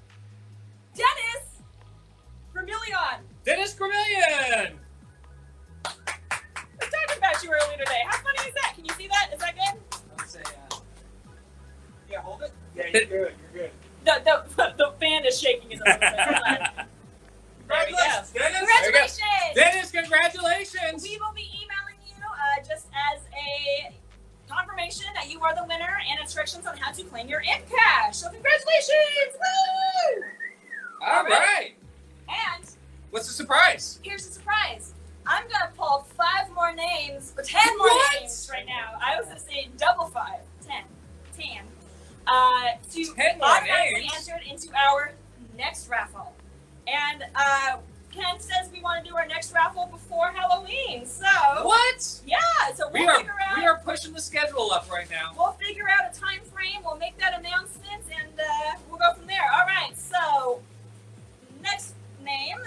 Dennis Gremillion. Dennis Gremillion. I was talking about you earlier today. How funny is that? Can you see that? Is that good? Let's say, Yeah, hold it. Yeah, you're good. You're good. The fan is shaking in the little bit. Hold on. There we go. Congratulations, Dennis. Congratulations. Dennis, congratulations. We will be emailing you just as a confirmation that you are the winner and instructions on how to claim your in cash. So congratulations! Woo! All right. And What's the surprise? here's the surprise. I'm gonna pull 5 more names, or 10 more What? names right now. I was gonna say double 5, 10, to 10 more automatically names? entered into our next raffle. And Ken says we want to do our next raffle before Halloween. So What? yeah, so We are pushing the schedule up right now. We'll figure out a time frame. We'll make that announcement, and we'll go from there. All right. So next name.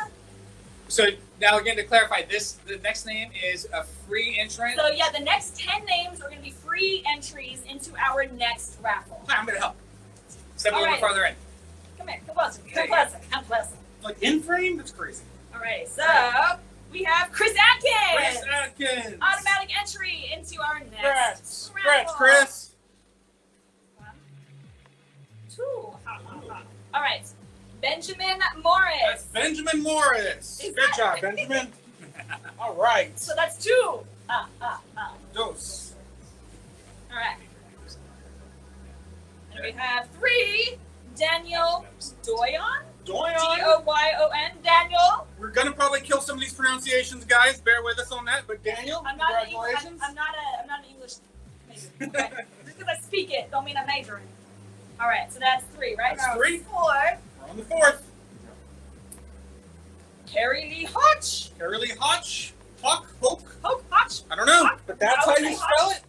So now again to clarify, the next name is a free entrant. So yeah, the next 10 names are going to be free entries into our next raffle. I'm gonna help. Step a little All right. farther in. Come here. Come closer. Come closer. Come closer. Like in frame? That's crazy. All right. So we have Chris Atkins. Chris Atkins. Automatic entry into our next Congrats. raffle. Congrats, Chris. 1, 2. All right. Benjamin Morris. That's Benjamin Morris. Is Good that- job, Benjamin. All right. So that's 2. Dos. All right. And we have 3. Daniel Doyon. Doyon. Doyon. Daniel. We're gonna probably kill some of these pronunciations, guys. Bear with us on that. But Daniel, I'm not congratulations. I'm not an English major. Okay? Just because I speak it, don't mean I'm majoring. All right. So that's 3, right? That's Now 3. 4. We're on the 4th. Carrie Lee Hodge. Carrie Lee Hodge. Hoke. Hodge. I don't know, Hoch? but that's how you Hoch? spell it.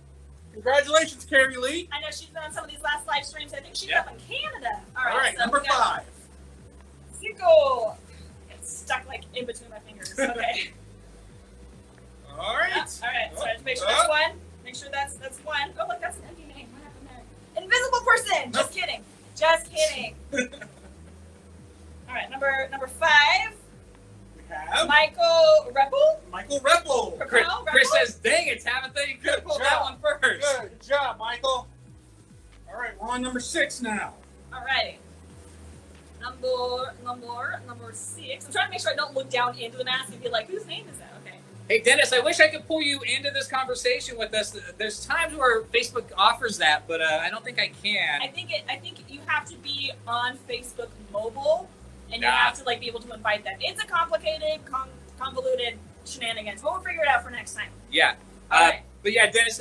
Congratulations, Carrie Lee. I know she's been on some of these last live streams. I think she's Yeah. up in Canada. All right, so number we got 5. Zico. It's stuck like in between my fingers. Okay. All right. All right. So just make sure that's 1. Make sure that's 1. Oh look, that's an empty name. What happened there? Invisible person. Just kidding. Just kidding. All right. Number 5. We have Michael Reppel. Michael Reppel. Chris says, "Dang it, Tabitha, you could have pulled that one first." Good job, Michael. All right, we're on number 6 now. All righty. Number 6. I'm trying to make sure I don't look down into the mask and be like, whose name is that? Okay. Hey, Dennis, I wish I could pull you into this conversation with us. There's times where Facebook offers that, but I don't think I can. I think you have to be on Facebook mobile, and you have to be able to invite them. It's a complicated, convoluted shenanigans, but we'll figure it out for next time. Yeah. Right. But yeah, Dennis,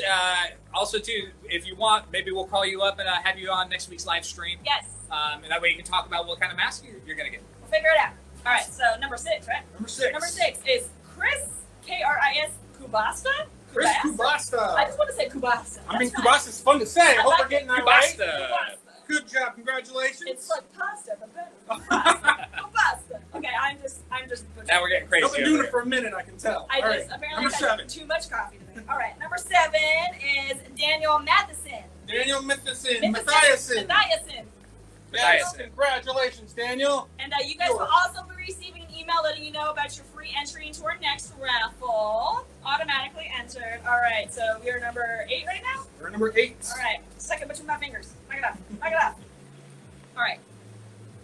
also too, if you want, maybe we'll call you up and have you on next week's live stream. Yes. And that way you can talk about what kind of mask you're going to get. We'll figure it out. All right, so number 6, right? Number 6. Number 6 is Chris, K-R-I-S, Kubasta? Chris Kubasta. I just want to say Kubasta. I mean, That's Kubasta's fun to say. I hope we're getting that right. Kubasta. Good job. Congratulations. It's like pasta, but better. Kubasta. Okay, I'm just. Now we're getting crazy. I've been doing it for a minute, I can tell. I All just right. apparently Number had 7. too much coffee today. All right, number 7 is Daniel Matheson. Daniel Matheson. Mathiasen. Yes, congratulations, Daniel. And you guys will also be receiving an email letting you know about your free entry into our next raffle. Automatically entered. All right, so we are number 8 right now? We're number 8. All right, second between my fingers. Knock it off. Knock it off. All right.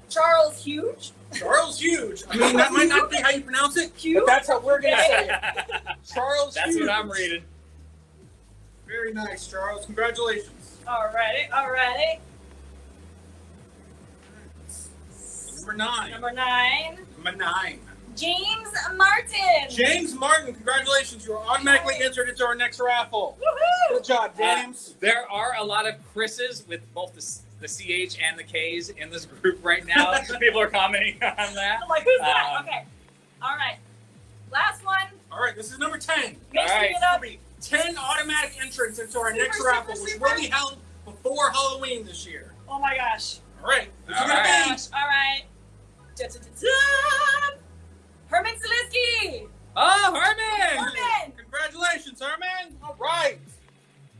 Charles Huge. Charles Huge. I mean, that might not be how you pronounce it, Huge? but that's how we're going to say it. Charles That's Huge. what I'm reading. Very nice, Charles. Congratulations. All righty. Number 9. Number 9. Number 9. James Martin. James Martin, congratulations. You are automatically entered into our next raffle. Woohoo! Good job, James. There are a lot of Chris's with both the CH and the K's in this group right now. People are commenting on that. I'm like, who's that? Okay. All right. Last one. All right, this is number 10. Mixing right. it up. 10 automatic entrants into our next Super, raffle, which super. will be held before Halloween this year. Oh my gosh. All right, this is All going to right. be All right. Da-da-da-da. Herman Zelinsky. Oh, Herman! Herman. Congratulations, Herman. All right.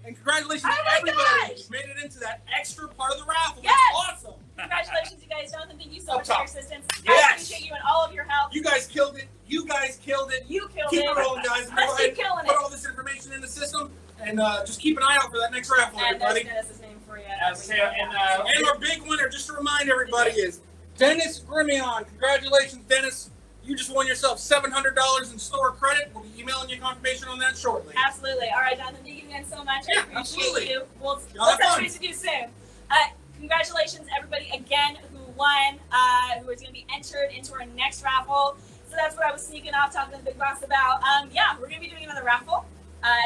And congratulations Oh to my everybody gosh. who's made it into that extra part of the raffle. Yes. That's awesome. Congratulations, you guys. Jonathan, thank you so Up much for your top. assistance. I Yes. appreciate you and all of your help. You guys killed it. You guys killed it. You killed Keep it. it rolling, guys. Let's Go ahead keep killing put it. all this information in the system, and just keep an eye out for that next raffle, And there's everybody. Dennis's name for you. And our big winner, just to remind everybody, is Dennis Gremillion. Congratulations, Dennis. You just won yourself $700 in store credit. We'll be emailing you confirmation on that shortly. Absolutely. All right, Jonathan, thank you again so much. Yeah, I appreciate absolutely. you. We'll Y'all have touch fun. base with you soon. Congratulations, everybody, again, who won, who is going to be entered into our next raffle. So that's what I was sneaking off talking to the big boss about. Yeah, we're going to be doing another raffle.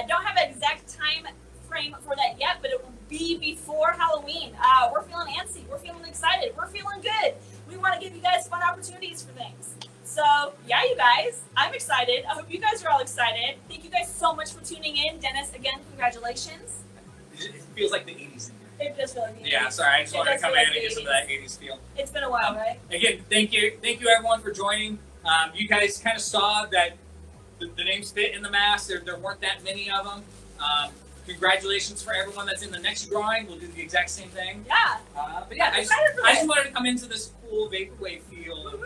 Don't have an exact time frame for that yet, but it will be before Halloween. We're feeling antsy. We're feeling excited. We're feeling good. We want to give you guys fun opportunities for things. So, yeah, you guys, I'm excited. I hope you guys are all excited. Thank you guys so much for tuning in. Dennis, again, congratulations. It feels like the 80s. It does feel like the Yeah, 80s. sorry, I just It wanted to does come feel in like and the get some of 80s. that 80s feel. It's been a while, right? Again, thank you everyone for joining. You guys kind of saw that the names fit in the mask. There weren't that many of them. Congratulations for everyone that's in the next drawing. We'll do the exact same thing. Yeah. But yeah, I just wanted to come into this cool vaporwave feel. Of,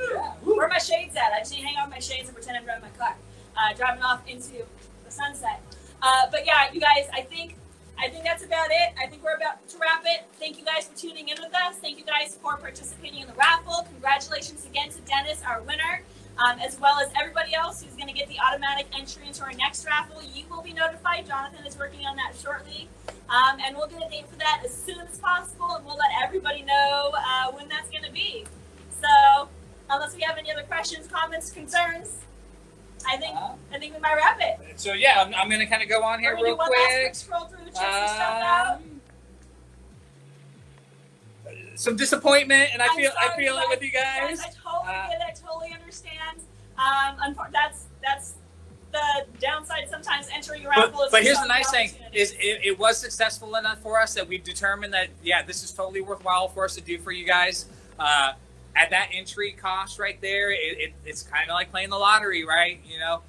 Where are my shades at? I just need to hang out with my shades and pretend I'm driving my car. Driving off into the sunset. But yeah, you guys, I think that's about it. I think we're about to wrap it. Thank you guys for tuning in with us. Thank you guys for participating in the raffle. Congratulations again to Dennis, our winner, as well as everybody else who's going to get the automatic entry into our next raffle. You will be notified. Jonathan is working on that shortly. And we'll get a date for that as soon as possible, and we'll let everybody know when that's going to be. So, unless we have any other questions, comments, concerns, I think we might wrap it. So yeah, I'm going to kind of go on here We're gonna real do one quick. last quick scroll through, check some stuff out. Some disappointment, and I I'm feel sorry, it with you guys. I totally get it. I totally understand. That's the downside sometimes entering a raffle. But here's the nice thing: is it was successful enough for us that we've determined that this is totally worthwhile for us to do for you guys. At that entry cost right there, it's kind of like playing the lottery, right? You know,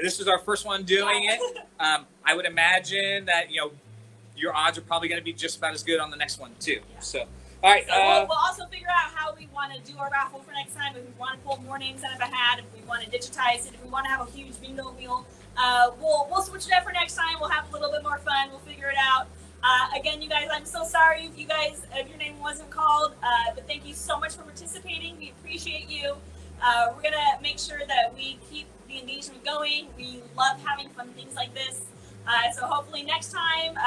this is our first one doing it. I would imagine that your odds are probably going to be just about as good on the next one too. Yeah. So, all right. So we'll also figure out how we want to do our raffle for next time. If we want to pull more names out of a hat, if we want to digitize it, if we want to have a huge bingo wheel, we'll switch it up for next time. We'll have a little bit more fun. We'll figure it out. Again, you guys, I'm so sorry if your name wasn't called, but thank you so much for participating. We appreciate you. We're gonna make sure that we keep the engagement going. We love having fun things like this. So hopefully next time,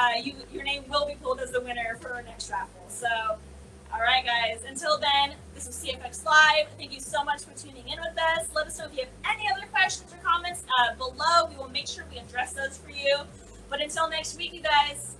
your name will be pulled as the winner for our next raffle. So, all right, guys. Until then, this was CFX Live. Thank you so much for tuning in with us. Let us know if you have any other questions or comments below. We will make sure we address those for you. But until next week, you guys,